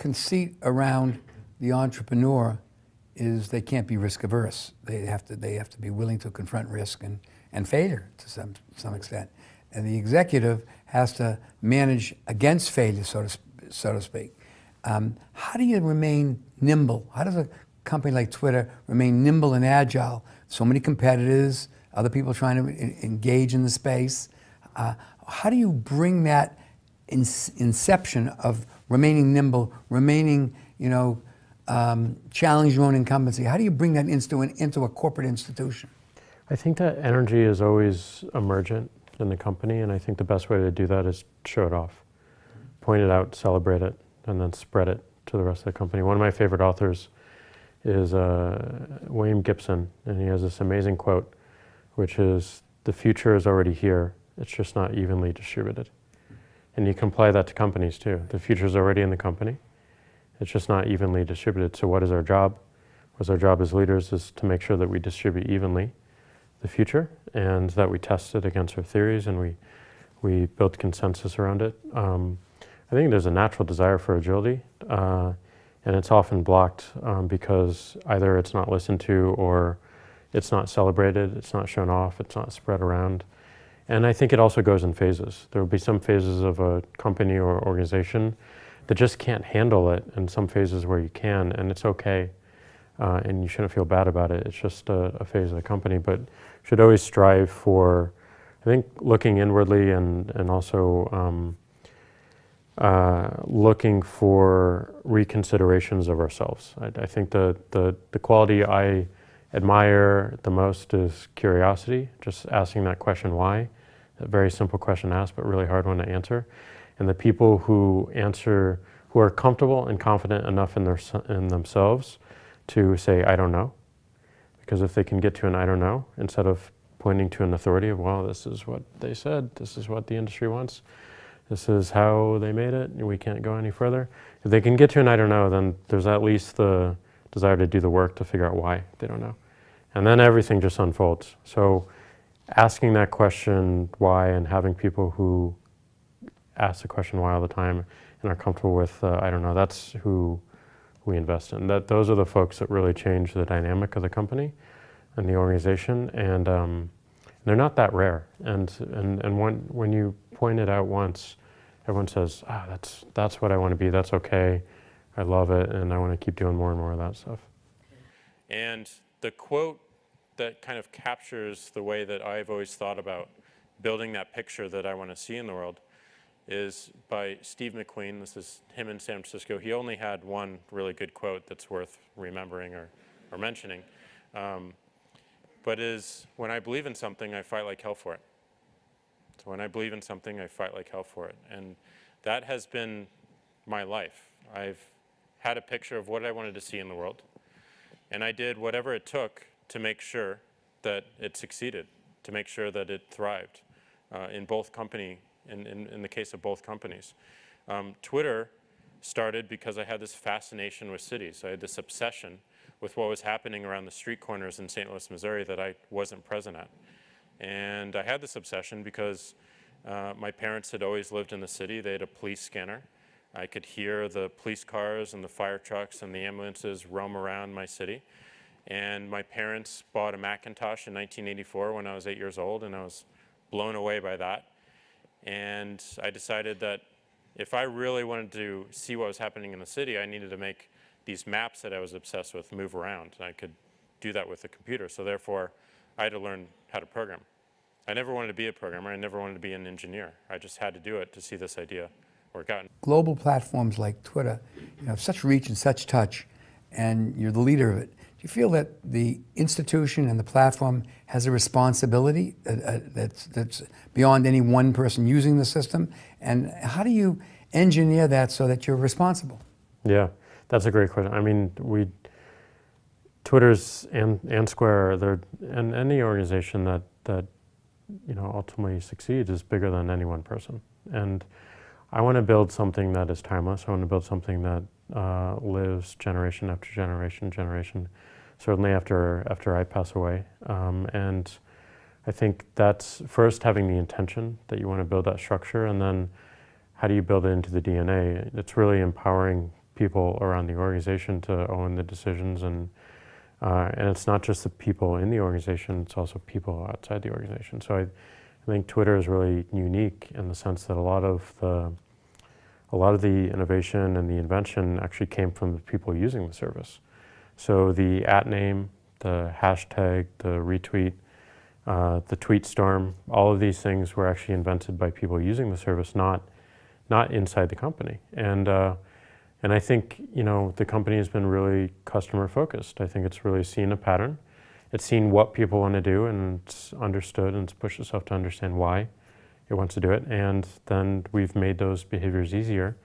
conceit around the entrepreneur is they can't be risk averse. They have to be willing to confront risk and failure to some extent. And the executive has to manage against failure, so to speak. How do you remain nimble? How does a company like Twitter remain nimble and agile? So many competitors, other people trying to engage in the space. How do you bring that inception of remaining nimble, remaining, challenge your own incumbency? How do you bring that into a corporate institution? I think that energy is always emergent in the company, and I think the best way to do that is show it off. Point it out, celebrate it, and then spread it to the rest of the company. One of my favorite authors is William Gibson, and he has this amazing quote, which is, "The future is already here, it's just not evenly distributed." And you can apply that to companies too. The future is already in the company, it's just not evenly distributed. So what is our job? What's our job as leaders is to make sure that we distribute evenly the future, and that we test it against our theories, and we build consensus around it. I think there's a natural desire for agility, and it's often blocked because either it's not listened to, or it's not celebrated, it's not shown off, it's not spread around. And I think it also goes in phases. There will be some phases of a company or organization that just can't handle it, and some phases where you can, and it's okay. And you shouldn't feel bad about it. It's just a phase of the company, but should always strive for, I think, looking inwardly and also looking for reconsiderations of ourselves. I think the quality I admire the most is curiosity, just asking that question, why? A very simple question to ask, but really hard one to answer. And the people who are comfortable and confident enough in themselves to say, I don't know. Because if they can get to an I don't know, instead of pointing to an authority of, well, this is what they said, this is what the industry wants, this is how they made it, and we can't go any further. If they can get to an I don't know, then there's at least the desire to do the work to figure out why they don't know. And then everything just unfolds. So asking that question, why, and having people who ask the question why all the time and are comfortable with, I don't know, that's who we invest in. Those are the folks that really change the dynamic of the company and the organization, and they're not that rare. And when you point it out once, everyone says, that's what I want to be, that's okay, I love it, and I want to keep doing more and more of that stuff. And the quote that kind of captures the way that I've always thought about building that picture that I want to see in the world is by Steve McQueen. This is him in San Francisco. He only had one really good quote that's worth remembering or mentioning. But is, when I believe in something, I fight like hell for it. So when I believe in something, I fight like hell for it. And that has been my life. I've had a picture of what I wanted to see in the world. And I did whatever it took to make sure that it succeeded, to make sure that it thrived in the case of both companies. Twitter started because I had this fascination with cities. I had this obsession with what was happening around the street corners in St. Louis, Missouri that I wasn't present at. And I had this obsession because my parents had always lived in the city. They had a police scanner. I could hear the police cars and the fire trucks and the ambulances roam around my city. And my parents bought a Macintosh in 1984 when I was 8 years old, and I was blown away by that. And I decided that if I really wanted to see what was happening in the city, I needed to make these maps that I was obsessed with move around. And I could do that with a computer. So therefore, I had to learn how to program. I never wanted to be a programmer. I never wanted to be an engineer. I just had to do it to see this idea work out. Global platforms like Twitter, have such reach and such touch, and you're the leader of it. Do you feel that the institution and the platform has a responsibility that's beyond any one person using the system? And how do you engineer that so that you're responsible? Yeah, that's a great question. I mean, Twitter's and Square, and any organization that ultimately succeeds is bigger than any one person. And I want to build something that is timeless. I want to build something that lives generation after generation, certainly after I pass away. And I think that's first having the intention that you want to build that structure, and then how do you build it into the DNA? It's really empowering people around the organization to own the decisions, and it's not just the people in the organization, it's also people outside the organization. So I think Twitter is really unique in the sense that a lot of the innovation and the invention actually came from the people using the service. So the @name, the hashtag, the retweet, the tweet storm, all of these things were actually invented by people using the service, not inside the company. And I think, you know, the company has been really customer focused. I think it's really seen a pattern. It's seen what people want to do, and it's understood, and it's pushed itself to understand why it wants to do it. And then we've made those behaviors easier,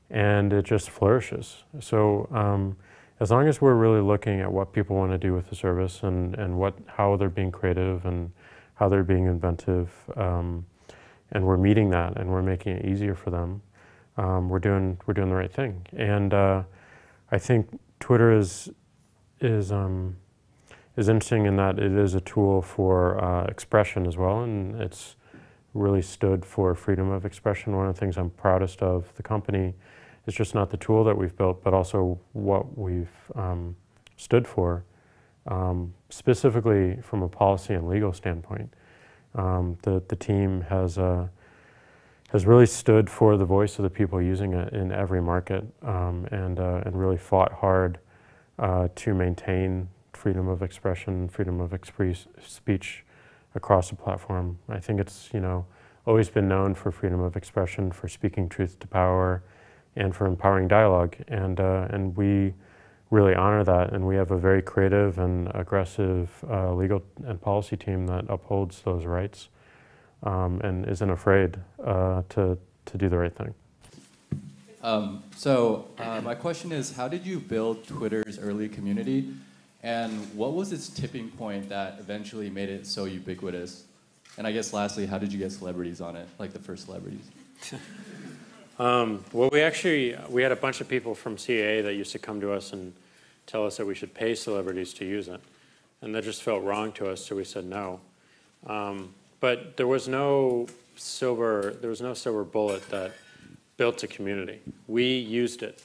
and it just flourishes. So as long as we're really looking at what people want to do with the service, and how they're being creative and how they're being inventive, and we're meeting that and we're making it easier for them, we're doing the right thing. And I think Twitter is interesting in that it is a tool for expression as well, and it's really stood for freedom of expression. One of the things I'm proudest of the company is just not the tool that we've built, but also what we've stood for, specifically from a policy and legal standpoint. The team has really stood for the voice of the people using it in every market, and really fought hard to maintain freedom of expression, freedom of speech across the platform. I think it's, you know, always been known for freedom of expression, for speaking truth to power, and for empowering dialogue. And we really honor that, and we have a very creative and aggressive legal and policy team that upholds those rights, and isn't afraid to do the right thing. My question is, how did you build Twitter's early community, and what was its tipping point that eventually made it so ubiquitous? And I guess lastly, how did you get celebrities on it, like the first celebrities? Well, we had a bunch of people from CAA that used to come to us and tell us that we should pay celebrities to use it. And that just felt wrong to us, so we said no. But there was no silver bullet that built a community. We used it,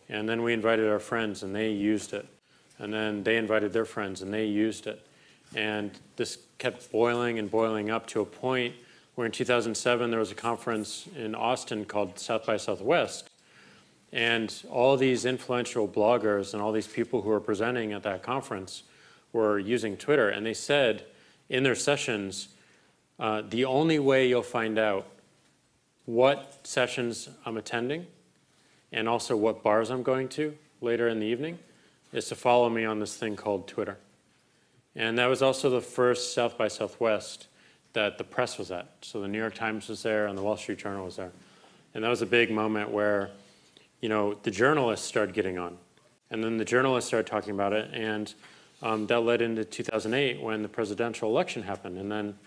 and then we invited our friends, and they used it. And then they invited their friends, and they used it. And this kept boiling and boiling up to a point where in 2007 there was a conference in Austin called South by Southwest. And all these influential bloggers and all these people who were presenting at that conference were using Twitter. And they said in their sessions, the only way you'll find out what sessions I'm attending and also what bars I'm going to later in the evening is to follow me on this thing called Twitter. And that was also the first South by Southwest that the press was at. So the New York Times was there and the Wall Street Journal was there. And that was a big moment where, you know, the journalists started getting on. And then the journalists started talking about it, and that led into 2008 when the presidential election happened, and then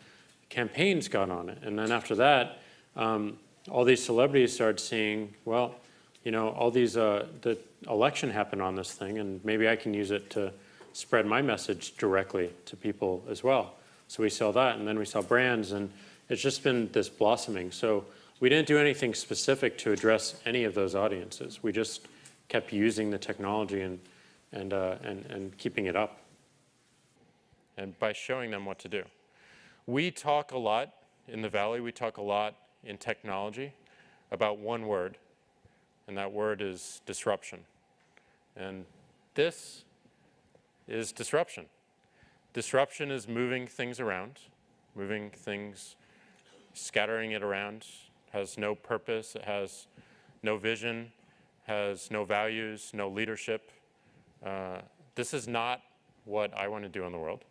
campaigns got on it. And then after that, all these celebrities started seeing, well, you know, all these, the election happened on this thing, and maybe I can use it to spread my message directly to people as well. So we saw that, and then we saw brands, and it's just been this blossoming. So we didn't do anything specific to address any of those audiences. We just kept using the technology and keeping it up, and by showing them what to do. We talk a lot in the Valley, we talk a lot in technology about one word, and that word is disruption. And this is disruption. Disruption is moving things around, moving things, scattering it around, has no purpose, it has no vision, has no values, no leadership. This is not what I want to do in the world.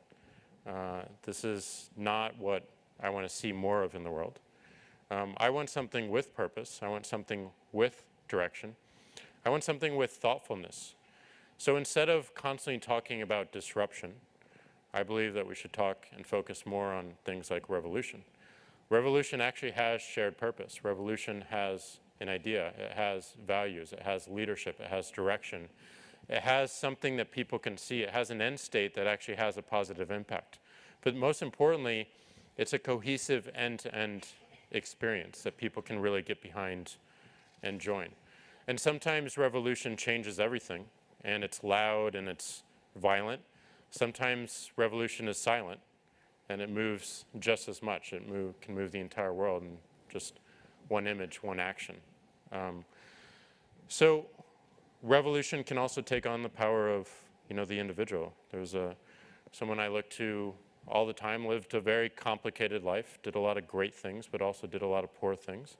This is not what I want to see more of in the world. I want something with purpose. I want something with direction. I want something with thoughtfulness. So instead of constantly talking about disruption, I believe that we should talk and focus more on things like revolution. Revolution actually has shared purpose. Revolution has an idea. It has values. It has leadership. It has direction. It has something that people can see. It has an end state that actually has a positive impact. But most importantly, it's a cohesive end-to-end experience that people can really get behind and join. And sometimes revolution changes everything, and it's loud and it's violent. Sometimes revolution is silent, and it moves just as much. It can move the entire world in just one image, one action. So revolution can also take on the power of, the individual. There's someone I look to all the time, lived a very complicated life, did a lot of great things, but also did a lot of poor things.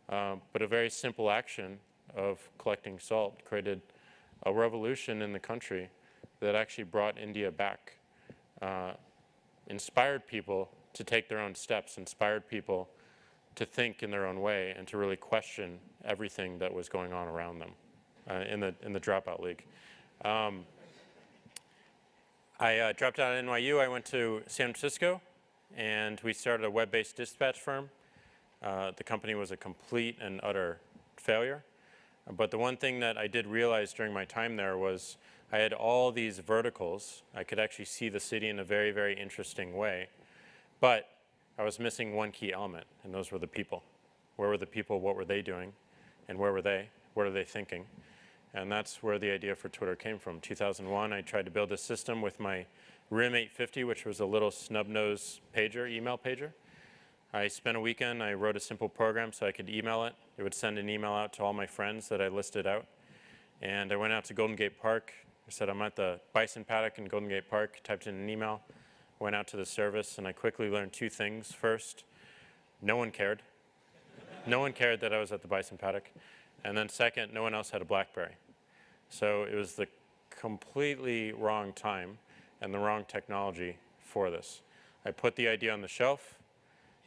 But a very simple action of collecting salt created a revolution in the country that actually brought India back, inspired people to take their own steps, inspired people to think in their own way and to really question everything that was going on around them in the Dropout League. I dropped out of NYU. I went to San Francisco, and we started a web-based dispatch firm. The company was a complete and utter failure. But the one thing that I did realize during my time there was I had all these verticals. I could actually see the city in a very, very interesting way. But I was missing one key element, and those were the people. Where were the people? What were they doing? And where were they? What are they thinking? And that's where the idea for Twitter came from. 2001, I tried to build a system with my RIM 850, which was a little snub-nosed pager, email pager. I spent a weekend, I wrote a simple program so I could email it. It would send an email out to all my friends that I listed out. And I went out to Golden Gate Park. I said, I'm at the bison paddock in Golden Gate Park, typed in an email, went out to the service, and I quickly learned two things. First, no one cared. No one cared that I was at the bison paddock. And then second, no one else had a BlackBerry. So it was the completely wrong time and the wrong technology for this. I put the idea on the shelf.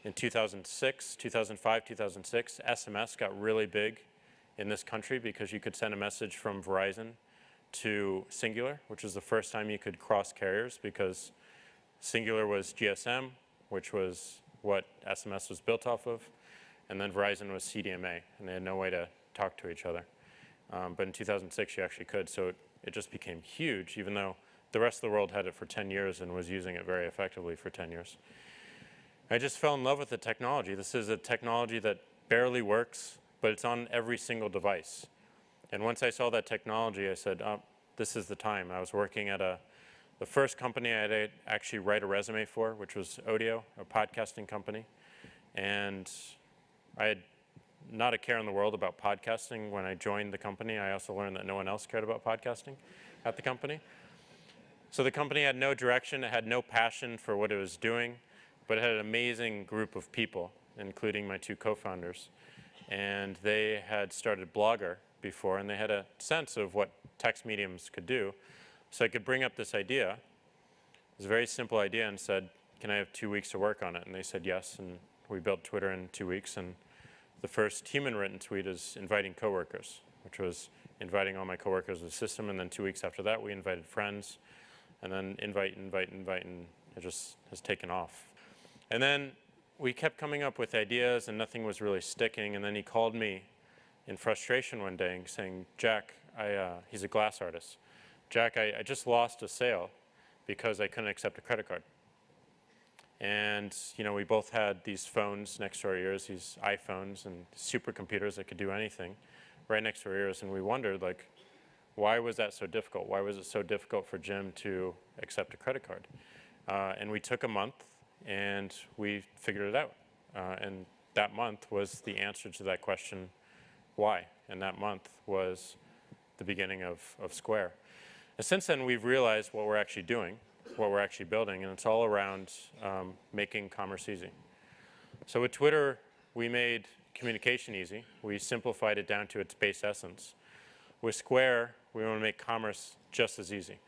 In 2006, 2005, 2006, SMS got really big in this country because you could send a message from Verizon to Singular, which was the first time you could cross carriers because Singular was GSM, which was what SMS was built off of, and then Verizon was CDMA, and they had no way to talk to each other. But in 2006, you actually could, so it just became huge, even though the rest of the world had it for 10 years and was using it very effectively for 10 years. I just fell in love with the technology. This is a technology that barely works, but it's on every single device. And once I saw that technology, I said, oh, this is the time. I was working at the first company I had to actually write a resume for, which was Odeo, a podcasting company. And I had not a care in the world about podcasting. When I joined the company, I also learned that no one else cared about podcasting at the company. So the company had no direction. It had no passion for what it was doing, but it had an amazing group of people, including my two co-founders. And they had started Blogger before, and they had a sense of what text mediums could do. So I could bring up this idea. It was a very simple idea, and said, can I have 2 weeks to work on it? And they said yes, and we built Twitter in 2 weeks. And the first human-written tweet is inviting coworkers, which was inviting all my coworkers to the system. And then 2 weeks after that, we invited friends. And then invite, and it just has taken off. And then we kept coming up with ideas, and nothing was really sticking. And then he called me in frustration one day and saying, Jack, he's a glass artist. Jack, I just lost a sale because I couldn't accept a credit card. And we both had these phones next to our ears, these iPhones and supercomputers that could do anything right next to our ears. And we wondered, like, why was that so difficult? Why was it so difficult for Jim to accept a credit card? And we took a month, and we figured it out. And that month was the answer to that question, why? And that month was the beginning of Square. And since then, we've realized what we're actually doing, what we're actually building, and it's all around making commerce easy. So with Twitter, we made communication easy. We simplified it down to its base essence. With Square, we want to make commerce just as easy.